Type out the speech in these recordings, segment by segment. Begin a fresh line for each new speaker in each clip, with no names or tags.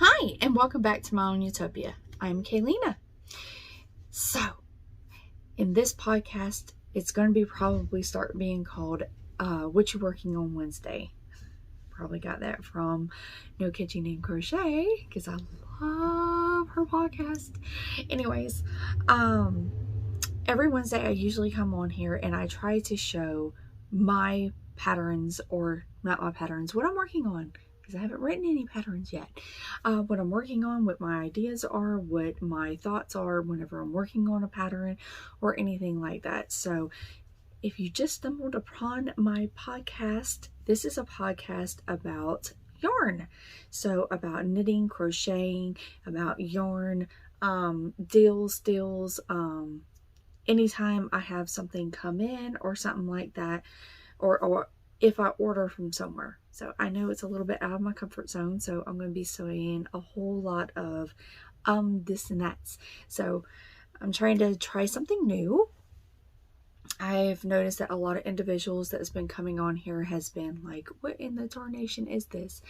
Hi, and welcome back to my own Utopia. I'm Kayleena. So, in this podcast, it's going to be probably start being called What You Working On Wednesday. Probably got that from No Kitchen and Crochet because I love her podcast. Anyways, every Wednesday I usually come on here and I try to show my patterns, or not my patterns, what I'm working on. I haven't written any patterns yet. What I'm working on, what my ideas are, what my thoughts are whenever I'm working on a pattern or anything like that. So if you just stumbled upon my podcast, this is a podcast about yarn. So about knitting, crocheting, about yarn, deals, anytime I have something come in or something like that, or if I order from somewhere. So I know it's a little bit out of my comfort zone, so I'm going to be saying a whole lot of this and that. So I'm trying to try something new. I've noticed that a lot of individuals that has been coming on here has been like, what in the tarnation is this?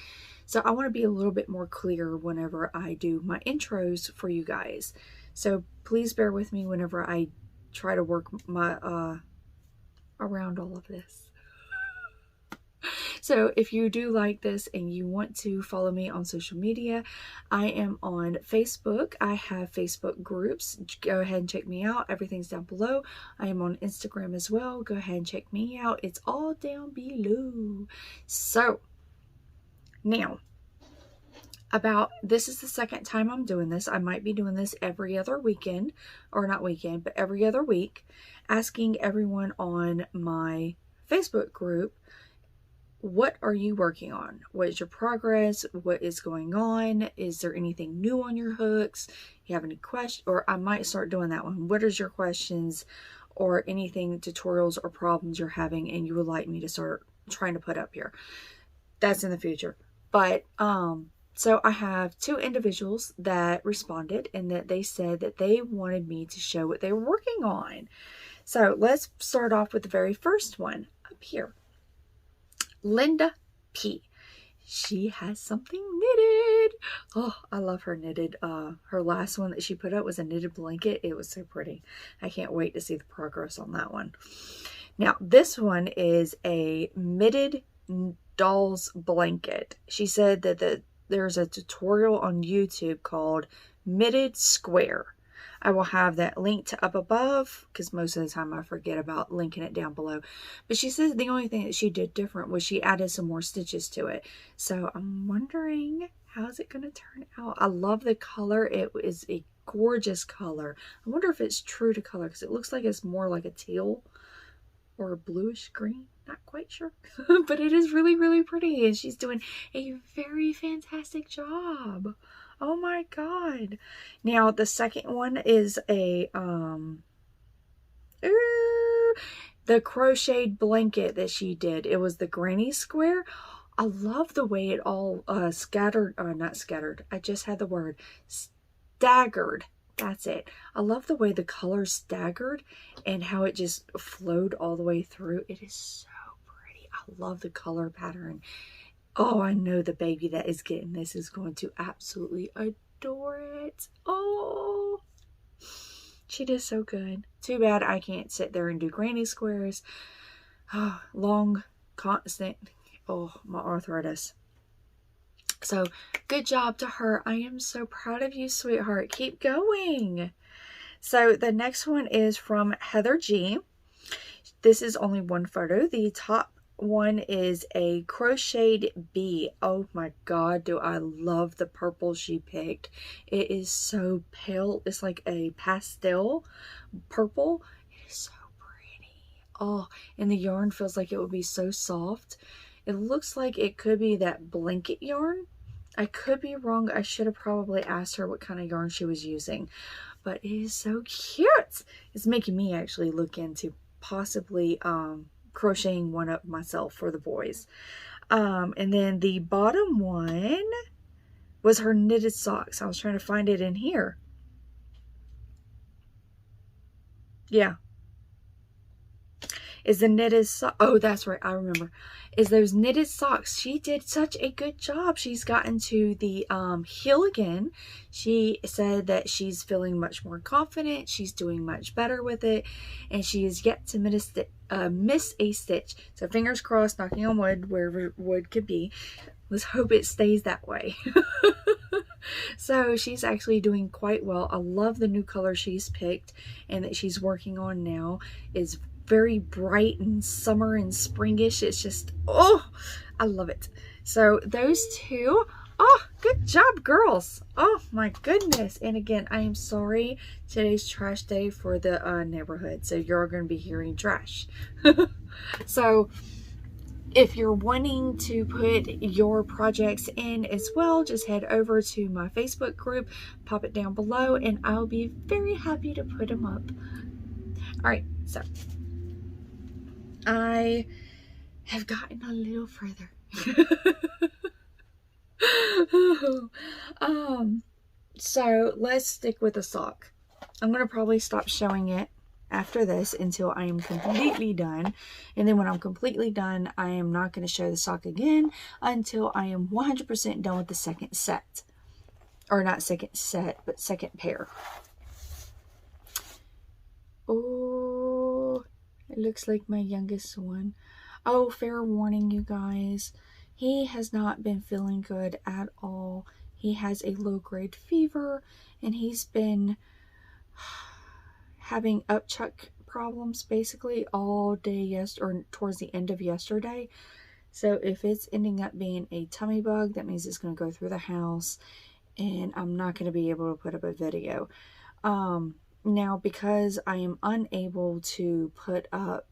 So I want to be a little bit more clear whenever I do my intros for you guys. So please bear with me whenever I try to work my around all of this. So if you do like this and you want to follow me on social media, I am on Facebook. I have Facebook groups. Go ahead and check me out. Everything's down below. I am on Instagram as well. Go ahead and check me out. It's all down below. So now, this is the second time I'm doing this. I might be doing this every other weekend, or not weekend, but every other week, asking everyone on my Facebook group, what are you working on? What is your progress? What is going on? Is there anything new on your hooks? You have any questions? Or I might start doing that one. What is your questions or anything, tutorials or problems you're having and you would like me to start trying to put up here? That's in the future. But so I have two individuals that responded and that they said that they wanted me to show what they were working on. So let's start off with the very first one up here. Linda P. She has something knitted. Oh, I love her knitted. Her last one that she put up was a knitted blanket. It was so pretty. I can't wait to see the progress on that one. Now, this one is a knitted doll's blanket. She said that there's a tutorial on YouTube called Knitted Square. I will have that linked up above because most of the time I forget about linking it down below. But she says the only thing that she did different was she added some more stitches to it. So I'm wondering, how's it going to turn out? I love the color. It is a gorgeous color. I wonder if it's true to color because it looks like it's more like a teal or a bluish green. Not quite sure. But it is really, really pretty. And she's doing a very fantastic job. Oh my god. Now the second one is the crocheted blanket that she did. It was the granny square. I love the way it all not scattered. I just had the word staggered. That's it. I love the way the colors staggered and how it just flowed all the way through. It is so pretty. I love the color pattern. Oh, I know the baby that is getting this is going to absolutely adore it. Oh, she did so good. Too bad I can't sit there and do granny squares. Oh, long, constant. Oh, my arthritis. So, good job to her. I am so proud of you, sweetheart. Keep going. So, the next one is from Heather G. This is only one photo. The top one is a crocheted bee. Oh my god, do I love the purple she picked. It is so pale. It's like a pastel purple. It is so pretty. Oh, and the yarn feels like it would be so soft. It looks like it could be that blanket yarn. I could be wrong. I should have probably asked her what kind of yarn she was using. But it is so cute. It's making me actually look into possibly crocheting one up myself for the boys. And then the bottom one was her knitted socks. I was trying to find it in here. Yeah. is the knitted sock. Oh, that's right. I remember. Is those knitted socks. She did such a good job. She's gotten to the heel again. She said that she's feeling much more confident. She's doing much better with it. And she is yet to miss a stitch. So fingers crossed, knocking on wood, wherever wood could be. Let's hope it stays that way. So she's actually doing quite well. I love the new color she's picked and that she's working on now. Is very bright and summer and springish. It's just, oh, I love it. So those two, oh, good job, girls. Oh my goodness. And again, I am sorry, today's trash day for the neighborhood, so you're going to be hearing trash. So if you're wanting to put your projects in as well, just head over to my Facebook group, pop it down below, and I'll be very happy to put them up. All right, so I have gotten a little further. So let's stick with the sock. I'm going to probably stop showing it after this until I am completely done. And then when I'm completely done, I am not going to show the sock again until I am 100% done with the second set. Or not second set, but second pair. Oh, it looks like my youngest one. Oh, fair warning, you guys. He has not been feeling good at all. He has a low-grade fever, and he's been having upchuck problems basically all day or towards the end of yesterday. So if it's ending up being a tummy bug, that means it's going to go through the house, and I'm not going to be able to put up a video. Now, because I am unable to put up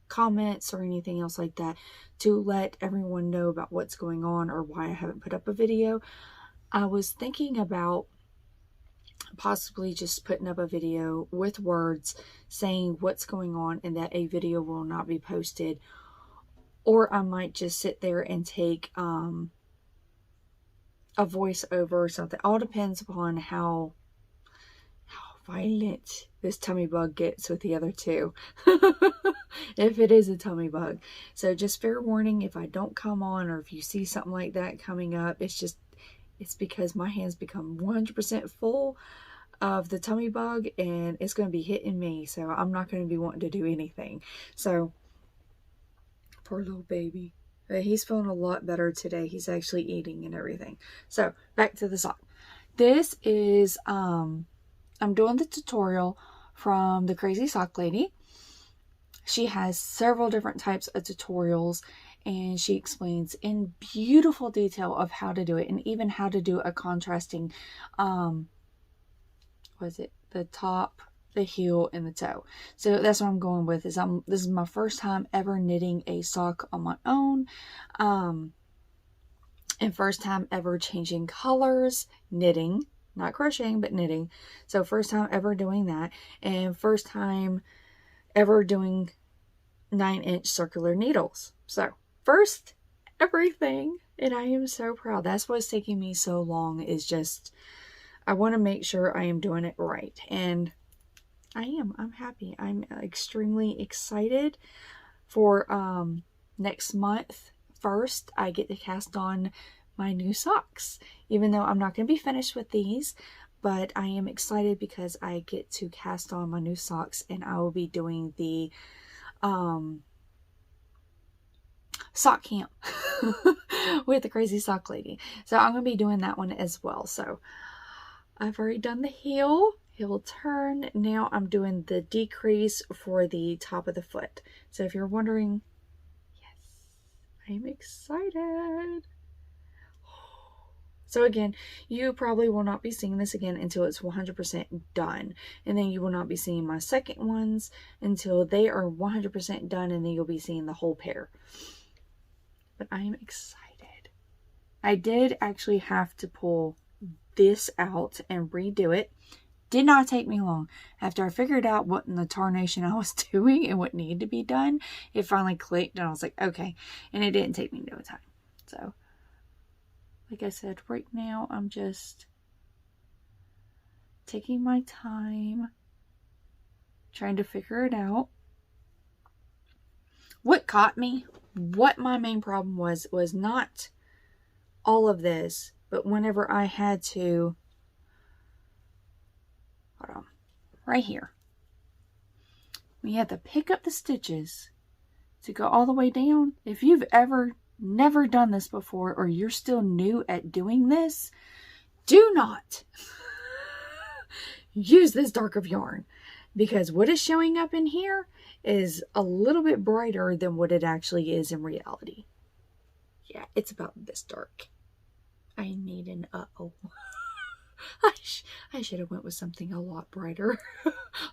comments or anything else like that to let everyone know about what's going on or why I haven't put up a video, I was thinking about possibly just putting up a video with words saying what's going on and that a video will not be posted. Or I might just sit there and take a voiceover or something. All depends upon how violent this tummy bug gets with the other two. If it is a tummy bug. So just fair warning, if I don't come on or if you see something like that coming up, it's because my hands become 100% full of the tummy bug and it's going to be hitting me. So I'm not going to be wanting to do anything. So poor little baby. He's feeling a lot better today. He's actually eating and everything. So back to the sock. This is, I'm doing the tutorial from the Crazy Sock Lady. She has several different types of tutorials and she explains in beautiful detail of how to do it and even how to do a contrasting, the top, the heel, and the toe. So that's what I'm going with. This is my first time ever knitting a sock on my own, and first time ever changing colors, knitting, not crocheting, but knitting. So first time ever doing that, and first time ever doing 9-inch circular needles. So first everything, and I am so proud. That's what's taking me so long, is just I want to make sure I am doing it right, and I'm happy. I'm extremely excited for next month. First, I get to cast on my new socks, even though I'm not going to be finished with these, but I am excited because I get to cast on my new socks, and I will be doing the sock camp with the Crazy Sock Lady. So I'm going to be doing that one as well. So I've already done the heel turn. Now I'm doing the decrease for the top of the foot. So if you're wondering, yes, I'm excited. So again, you probably will not be seeing this again until it's 100% done. And then you will not be seeing my second ones until they are 100% done, and then you'll be seeing the whole pair. But I am excited. I did actually have to pull this out and redo it. Did not take me long. After I figured out what in the tarnation I was doing and what needed to be done, it finally clicked and I was like, okay. And it didn't take me no time. So, like I said, right now I'm just taking my time trying to figure it out. What caught me, what my main problem was not all of this, but whenever I had to, hold on, right here, we had to pick up the stitches to go all the way down. If you've never done this before, or you're still new at doing this, do not use this dark of yarn, because what is showing up in here is a little bit brighter than what it actually is in reality. Yeah, it's about this dark. I need an uh-oh. I should have went with something a lot brighter.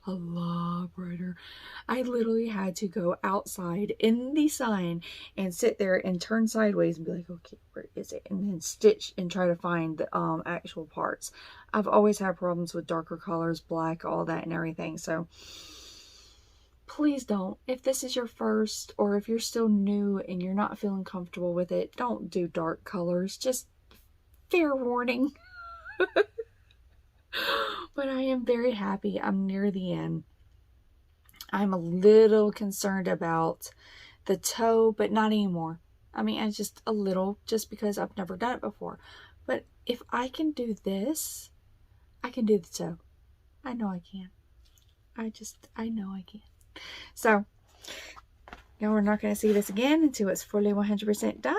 A lot brighter. I literally had to go outside in the sun and sit there and turn sideways and be like, okay, where is it? And then stitch and try to find the actual parts. I've always had problems with darker colors, black, all that and everything. So please don't. If this is your first, or if you're still new and you're not feeling comfortable with it, don't do dark colors. Just fair warning. But I am very happy. I'm near the end. I'm a little concerned about the toe, but not anymore. I mean, I just a little, just because I've never done it before. But if I can do this, I can do the toe. I know I can. I know I can. So, now we're not going to see this again until it's fully 100% done.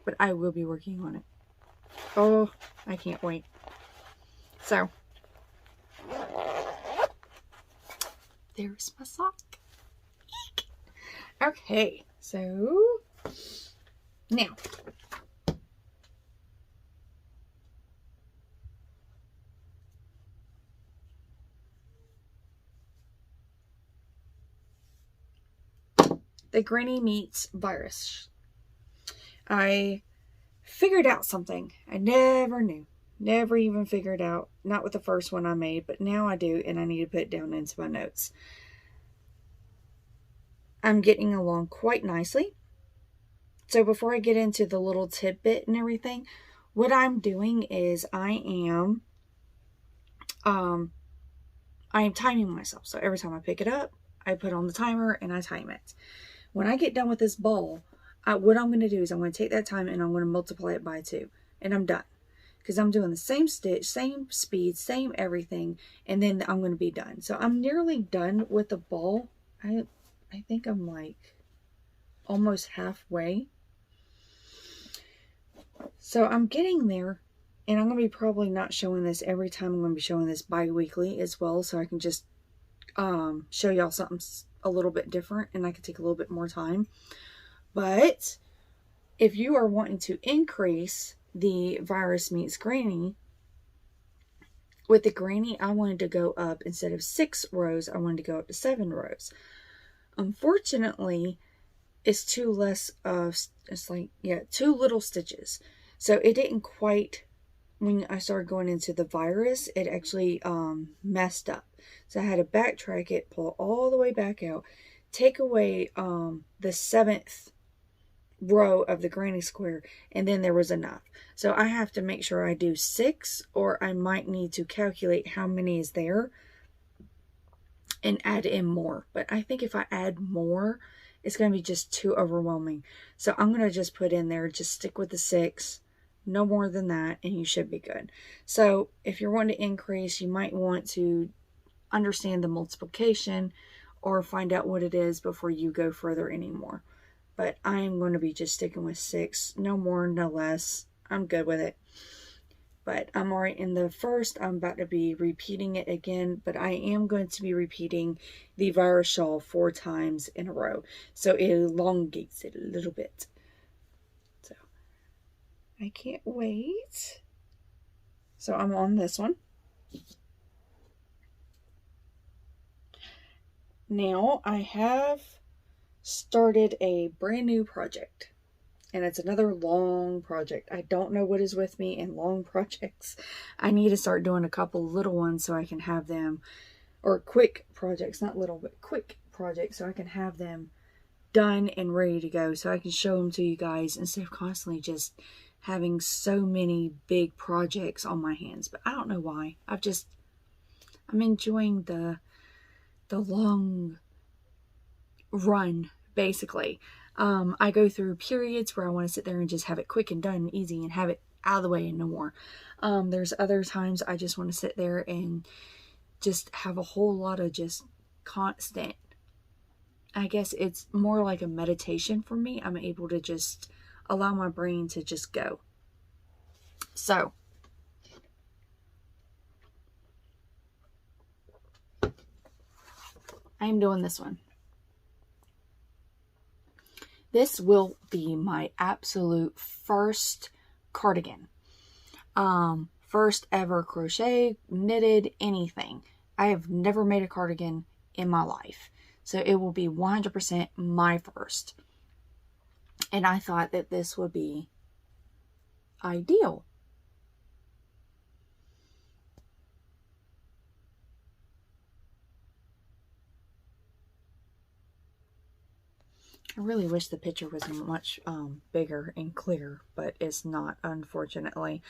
But I will be working on it. Oh, I can't wait. So, there's my sock. Eek. Okay, so now the Granny Meets Virus. I figured out something I never knew. Never even figured out. Not with the first one I made, but now I do, and I need to put it down into my notes. I'm getting along quite nicely. So before I get into the little tidbit and everything, what I'm doing is I am timing myself. So every time I pick it up, I put on the timer and I time it. When I get done with this ball, what I'm going to do is I'm going to take that time and I'm going to multiply it by 2, and I'm done. Because I'm doing the same stitch, same speed, same everything, and then I'm going to be done. So I'm nearly done with the ball. I think I'm like almost halfway. So I'm getting there, and I'm going to be probably not showing this every time. I'm going to be showing this bi-weekly as well, so I can just show y'all something a little bit different, and I can take a little bit more time. But if you are wanting to increase the Virus Meets Granny, with the Granny, I wanted to go up, instead of 6 rows, I wanted to go up to 7 rows. Unfortunately, it's 2 little stitches. So it didn't quite, when I started going into the virus, it actually messed up. So I had to backtrack it, pull all the way back out, take away the 7th row of the granny square, and then there was enough. So I have to make sure I do 6, or I might need to calculate how many is there and add in more. But I think if I add more, it's going to be just too overwhelming. So I'm going to just put in there, just stick with the 6, no more than that, and you should be good. So if you're wanting to increase, you might want to understand the multiplication or find out what it is before you go further anymore. But I'm going to be just sticking with 6. No more, no less. I'm good with it. But I'm already in the first. I'm about to be repeating it again. But I am going to be repeating the virus shawl 4 times in a row. So it elongates it a little bit. So I can't wait. So I'm on this one. Now I have started a brand new project, and it's another long project. I don't know what is with me and long projects. I need to start doing a couple little ones so I can have them, or quick projects, not little, but quick projects, so I can have them done and ready to go, so I can show them to you guys instead of constantly just having so many big projects on my hands. But I don't know why. I'm enjoying the the long run, basically. I go through periods where I want to sit there and just have it quick and done and easy and have it out of the way and no more. There's other times I just want to sit there and just have a whole lot of just constant. I guess it's more like a meditation for me. I'm able to just allow my brain to just go. So, I'm doing this one. This will be my absolute first cardigan. First ever crochet, knitted, anything. I have never made a cardigan in my life. So it will be 100% my first. And I thought that this would be ideal. I really wish the picture was much bigger and clearer, but it's not, unfortunately.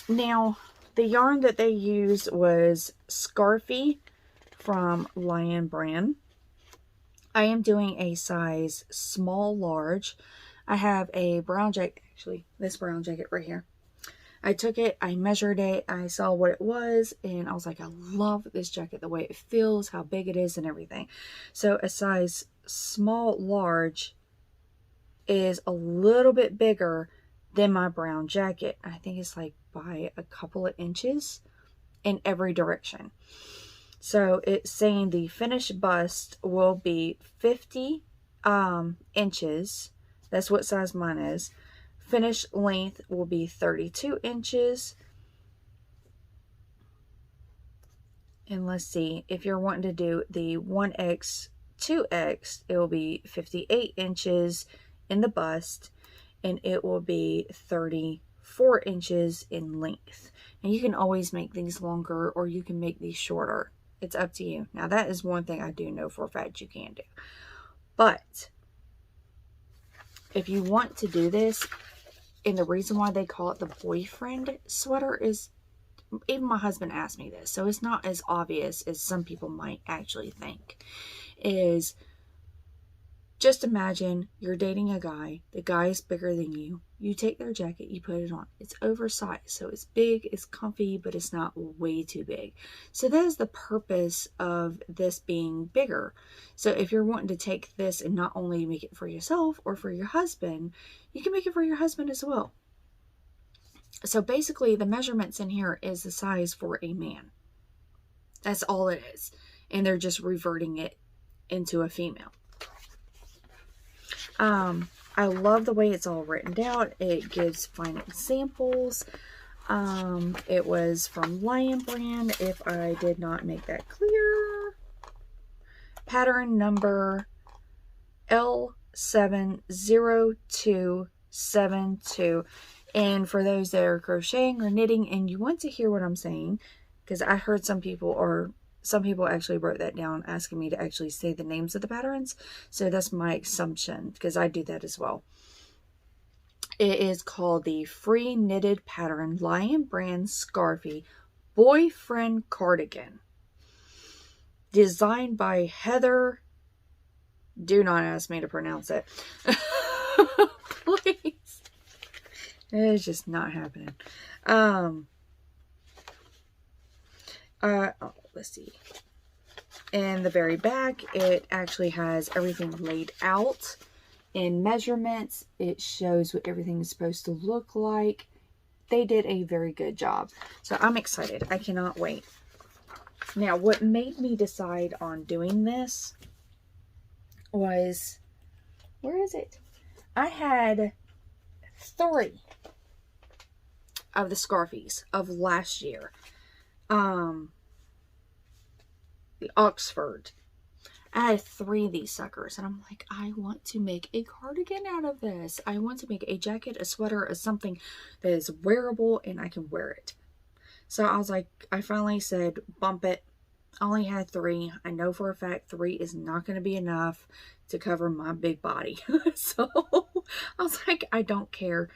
Now, the yarn that they used was Scarfy from Lion Brand. I am doing a size small large. I have a brown jacket, actually this brown jacket right here. I took it, I measured it, I saw what it was, and I was like, I love this jacket, the way it feels, how big it is, and everything. So a size small large is a little bit bigger than my brown jacket. I think it's like by a couple of inches in every direction. So it's saying the finished bust will be 50 inches. That's what size mine is. Finished length will be 32 inches. And let's see, if you're wanting to do the 1X, 2X, it will be 58 inches in the bust. And it will be 34 inches in length. And you can always make these longer or you can make these shorter. It's up to you. Now that is one thing I do know for a fact you can do. But if you want to do this, and the reason why they call it the boyfriend sweater is, even my husband asked me this, so it's not as obvious as some people might actually think, is just imagine you're dating a guy, the guy is bigger than you, you take their jacket, you put it on, it's oversized, so it's big, it's comfy, but it's not way too big. So that is the purpose of this being bigger. So if you're wanting to take this and not only make it for yourself or for your husband, you can make it for your husband as well. So basically the measurements in here is the size for a man. That's all it is. And they're just reverting it into a female. I love the way it's all written out. It gives fine examples. It was from Lion Brand, if I did not make that clear. Pattern number L70272. And for those that are crocheting or knitting and you want to hear what I'm saying, because I heard some people actually wrote that down asking me to actually say the names of the patterns. So that's my assumption because I do that as well. It is called the Free Knitted Pattern Lion Brand Scarfy Boyfriend Cardigan. Designed by Heather. Do not ask me to pronounce it. Please. It's just not happening. Let's see. In the very back, it actually has everything laid out in measurements. It shows what everything is supposed to look like. They did a very good job. So I'm excited. I cannot wait. Now, what made me decide on doing this was, where is it? I had 3 of the Scarfies of last year. The Oxford. I had 3 of these suckers, and I'm like, I want to make a cardigan out of this. I want to make a jacket, a sweater, or something that is wearable and I can wear it. So I was like, I finally said, bump it. I only had 3. I know for a fact 3 is not going to be enough to cover my big body. So I was like, I don't care.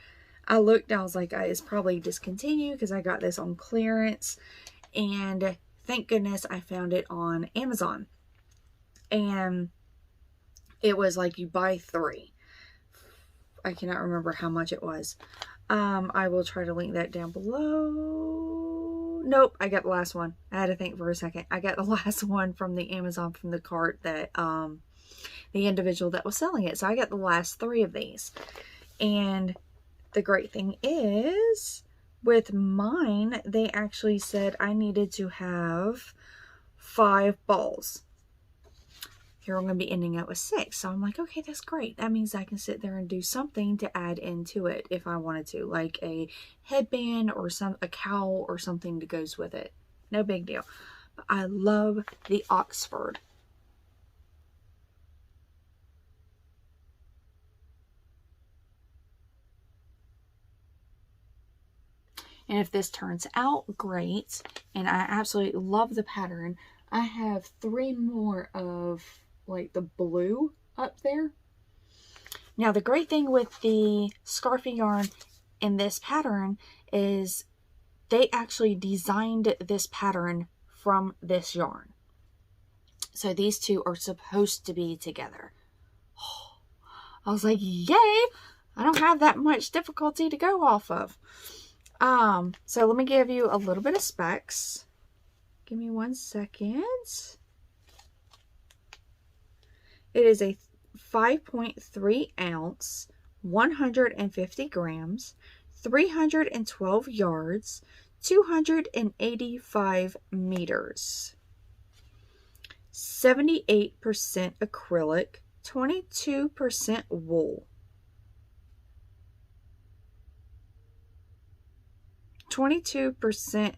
I looked, I was like, it's probably discontinued because I got this on clearance. And thank goodness I found it on Amazon. And it was like you buy 3. I cannot remember how much it was. I will try to link that down below. Nope, I got the last one. I had to think for a second. I got the last one from the Amazon, from the cart that the individual that was selling it. So I got the last 3 of these. And the great thing is, with mine, they actually said I needed to have 5 balls. Here I'm going to be ending up with 6. So I'm like, okay, that's great. That means I can sit there and do something to add into it if I wanted to. Like a headband or a cowl or something that goes with it. No big deal. But I love the Oxford. And if this turns out great, and I absolutely love the pattern, I have 3 more of like the blue up there. Now the great thing with the scarfy yarn in this pattern is they actually designed this pattern from this yarn. So these 2 are supposed to be together. I was like, yay! I don't have that much difficulty to go off of. So let me give you a little bit of specs. Give me 1 second. It is a 5.3 ounce, 150 grams, 312 yards, 285 meters. 78% acrylic, 22% wool. 22%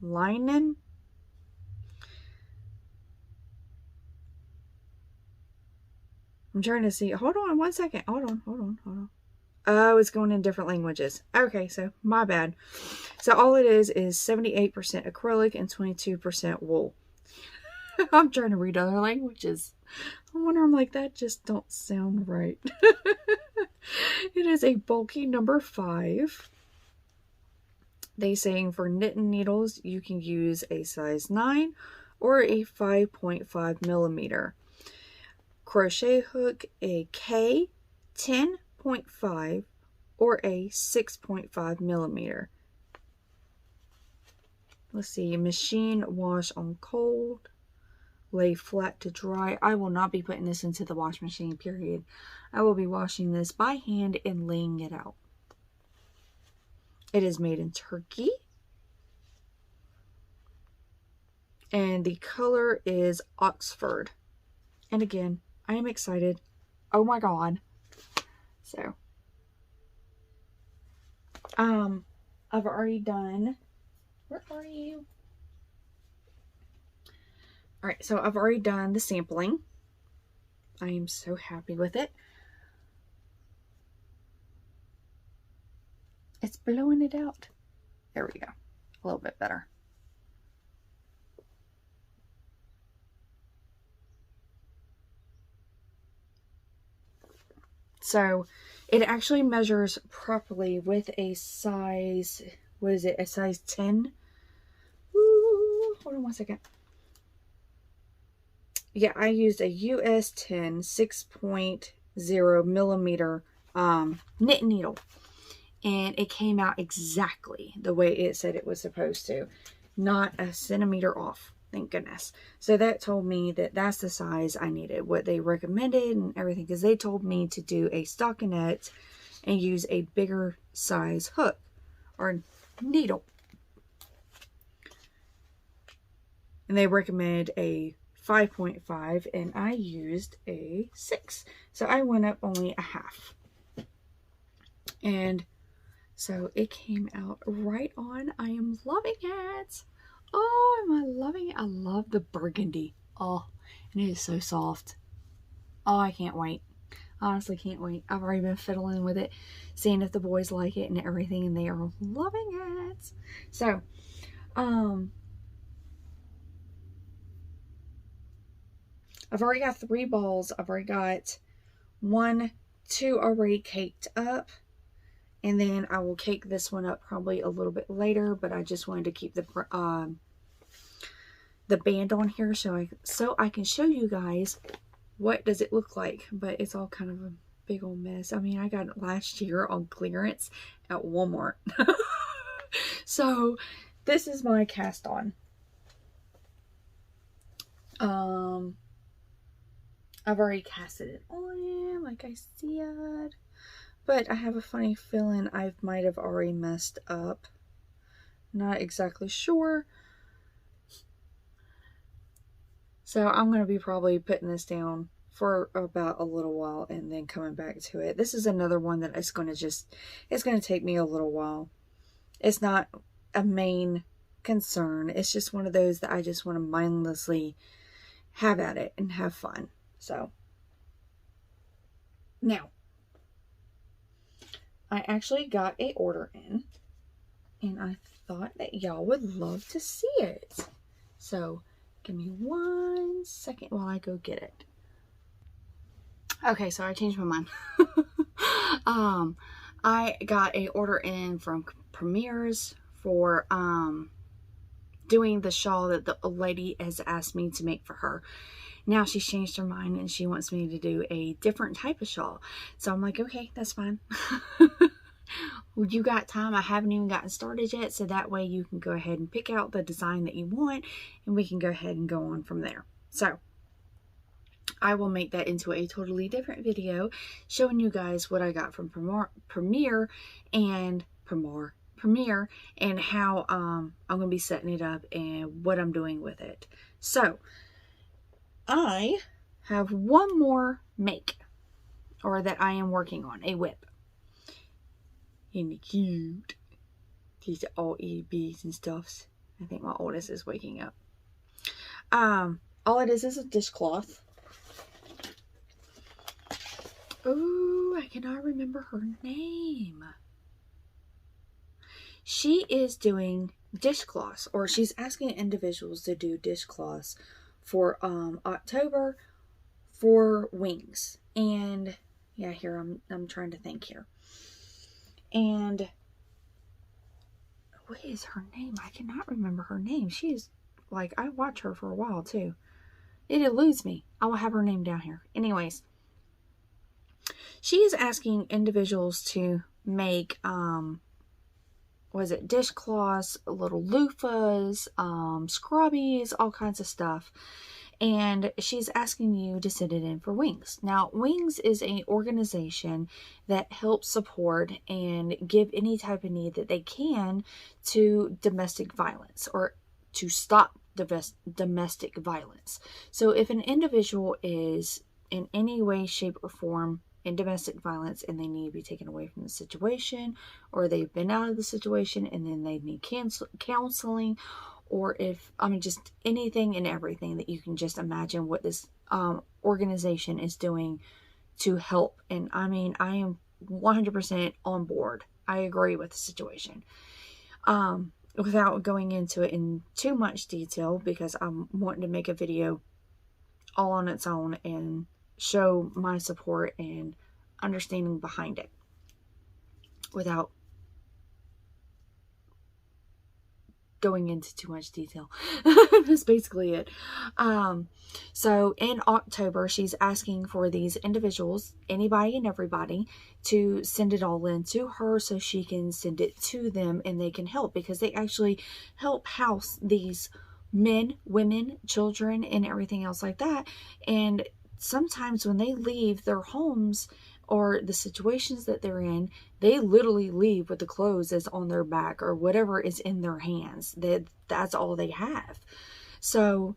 linen. I'm trying to see. Hold on 1 second. Hold on. Oh, it's going in different languages. Okay, so my bad. So all it is 78% acrylic and 22% wool. I'm trying to read other languages. I wonder, I'm like, that just don't sound right. It is a bulky number 5. They saying for knitting needles, you can use a size 9 or a 5.5 millimeter. Crochet hook, a K 10.5 or a 6.5 millimeter. Let's see, machine wash on cold, lay flat to dry. I will not be putting this into the wash machine, period. I will be washing this by hand and laying it out. It is made in Turkey. And the color is Oxford. And again, I am excited. Oh my god. So, I've already done, where are you? Alright, so I've already done the sampling. I am so happy with it. It's blowing it out. There we go. A little bit better. So it actually measures properly with a size, what is it, a size 10? Ooh, hold on 1 second. Yeah, I used a US 10 6.0 millimeter knit needle. And it came out exactly the way it said it was supposed to. Not a centimeter off. Thank goodness. So that told me that that's the size I needed, what they recommended and everything, because they told me to do a stockinette and use a bigger size hook or needle. And they recommended a 5.5 and I used a 6. So I went up only a half. And so it came out right on. I am loving it. Oh, am I loving it? I love the burgundy. Oh, and it is so soft. Oh, I can't wait. Honestly, can't wait. I've already been fiddling with it, seeing if the boys like it and everything, and they are loving it. So, I've already got 3 balls. I've already got 2 already caked up. And then I will cake this one up probably a little bit later, but I just wanted to keep the band on here so I can show you guys what does it look like. But it's all kind of a big old mess. I mean, I got it last year on clearance at Walmart. So this is my cast on. I've already casted it on like I said, but I have a funny feeling I might have already messed up. Not exactly sure. So I'm going to be probably putting this down for about a little while and then coming back to it. This is another one that it's going to take me a little while. It's not a main concern. It's just one of those that I just want to mindlessly have at it and have fun. So now I actually got a order in and I thought that y'all would love to see it. So give me 1 second while I go get it. Okay, so I changed my mind. I got a order in from Premier's for doing the shawl that the lady has asked me to make for her. Now she's changed her mind and she wants me to do a different type of shawl. So I'm like, okay, that's fine. Well, you got time. I haven't even gotten started yet, so that way you can go ahead and pick out the design that you want and we can go ahead and go on from there. So I will make that into a totally different video showing you guys what I got from Premiere and how I'm going to be setting it up and what I'm doing with it. So I have one more make, or that I am working on, a whip. Isn't it cute? These are all EBs and stuffs. I think my oldest is waking up. All it is a dishcloth. Oh, I cannot remember her name. She is doing dishcloths, or she's asking individuals to do dishcloths for October for wings. And yeah, here I'm trying to think here. And what is her name? I cannot remember her name. She is like, I watch her for a while too. It eludes me. I will have her name down here. Anyways, she is asking individuals to make dishcloths, little loofahs, scrubbies, all kinds of stuff. And she's asking you to send it in for Wings. Now, Wings is an organization that helps support and give any type of need that they can to domestic violence, or to stop domestic violence. So if an individual is in any way, shape, or form in domestic violence and they need to be taken away from the situation, or they've been out of the situation and then they need counseling, or just anything and everything that you can just imagine what this organization is doing to help. And I mean, I am 100% on board. I agree with the situation. Without going into it in too much detail, because I'm wanting to make a video all on its own and show my support and understanding behind it without going into too much detail. That's basically it. So in October, she's asking for these individuals, anybody and everybody, to send it all in to her so she can send it to them and they can help, because they actually help house these men, women, children, and everything else like that. And sometimes when they leave their homes or the situations that they're in, they literally leave with the clothes that's on their back or whatever is in their hands. That's all they have. So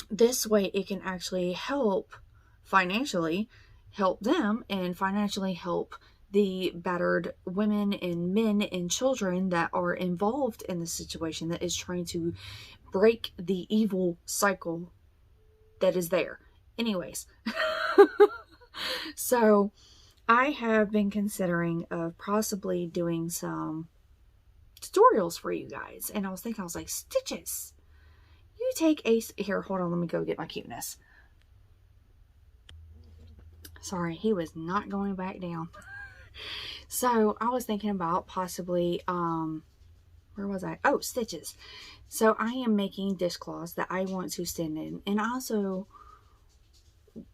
this way it can actually help financially help them and financially help the battered women and men and children that are involved in the situation that is trying to break the evil cycle that is there. Anyways, so I have been considering of possibly doing some tutorials for you guys. And I was like, Stitches, you take here, hold on, let me go get my cuteness. Sorry, he was not going back down. So I was thinking about possibly, where was I? Oh, stitches. So I am making dishcloths that I want to send in, and I also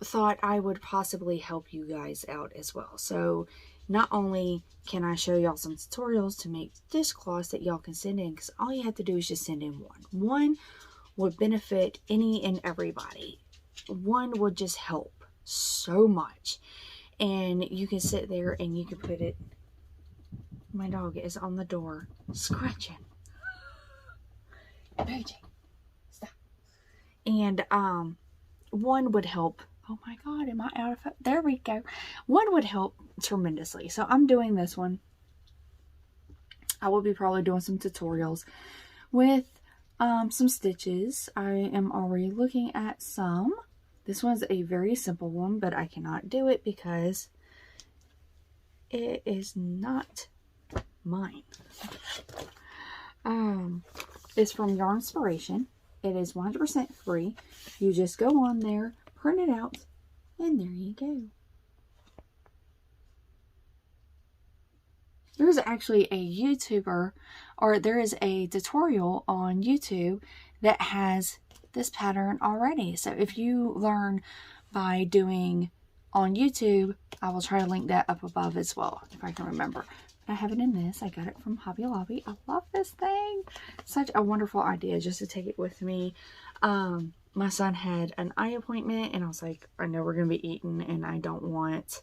thought I would possibly help you guys out as well. So not only can I show y'all some tutorials to make dishcloths that y'all can send in, because all you have to do is just send in one. One would benefit any and everybody. One would just help so much. And you can sit there and you can put it. My dog is on the door scratching. Paging. Stop. And one would help. Oh my God, am I out of it? There we go. One would help tremendously. So I'm doing this one. I will be probably doing some tutorials with some stitches. I am already looking at some. This one's a very simple one, but I cannot do it because it is not mine. It's from Yarn Inspiration. It is 100% free. You just go on there, print it out, and there you go. There's actually a YouTuber, or there is a tutorial on YouTube that has this pattern already. So if you learn by doing on YouTube, I will try to link that up above as well, if I can remember. I have it in this. I got it from Hobby Lobby. I love this thing. Such a wonderful idea just to take it with me. My son had an eye appointment, and I was like, I know we're going to be eating, and I don't want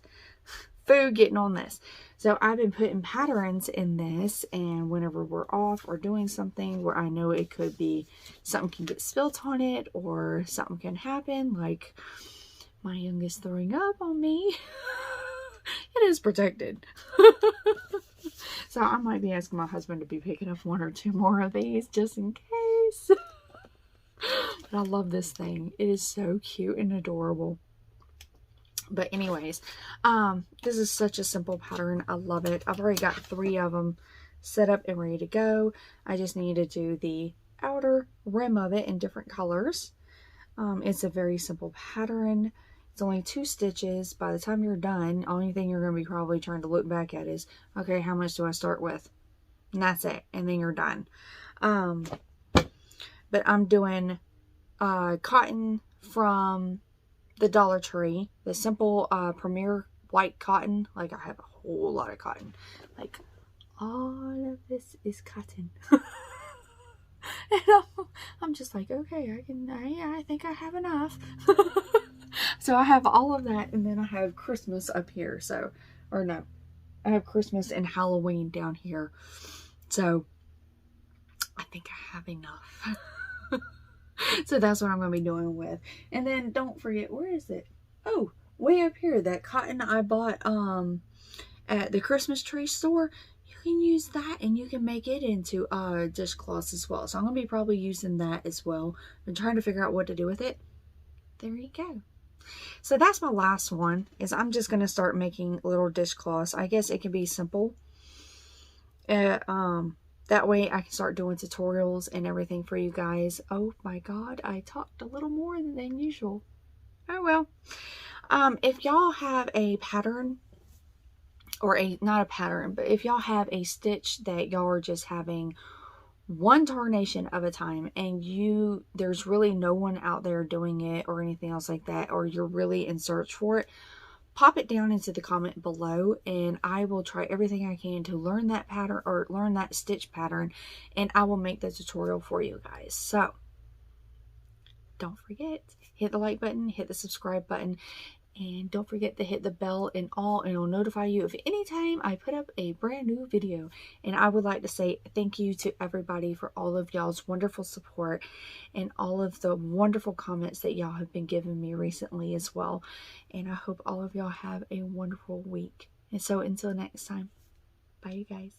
food getting on this. So I've been putting patterns in this, and whenever we're off or doing something where I know it could be something can get spilt on it or something can happen, like my youngest throwing up on me, it is protected. So I might be asking my husband to be picking up 1 or 2 more of these just in case. But I love this thing. It is so cute and adorable. But anyways, this is such a simple pattern. I love it. I've already got 3 of them set up and ready to go. I just need to do the outer rim of it in different colors. It's a very simple pattern. It's only 2 stitches. By the time you're done, only thing you're going to be probably trying to look back at is, okay, how much do I start with? And that's it. And then you're done. But I'm doing cotton from the Dollar Tree, the simple Premier white cotton. Like, I have a whole lot of cotton. Like, all of this is cotton. And I'm just like, okay, I think I have enough. So I have all of that, and then I have Christmas up here. So, or no, I have Christmas and Halloween down here. So I think I have enough. So that's what I'm going to be doing with. And then don't forget, where is it? Oh, way up here, that cotton I bought at the Christmas tree store. You can use that and you can make it into dishcloths as well. So I'm going to be probably using that as well. I'm trying to figure out what to do with it. There you go. So that's my last one, is I'm just going to start making little dishcloths. I guess it can be simple. That way I can start doing tutorials and everything for you guys. Oh my God, I talked a little more than usual. Oh well. If y'all have a pattern, or not a pattern, but if y'all have a stitch that y'all are just having one tarnation of a time, and there's really no one out there doing it or anything else like that, or you're really in search for it, pop it down into the comment below, and I will try everything I can to learn that pattern, or learn that stitch pattern, and I will make the tutorial for you guys. So don't forget, hit the like button, hit the subscribe button, and don't forget to hit the bell and all, and it'll notify you if anytime I put up a brand new video. And I would like to say thank you to everybody for all of y'all's wonderful support and all of the wonderful comments that y'all have been giving me recently as well. And I hope all of y'all have a wonderful week. And so until next time, bye you guys.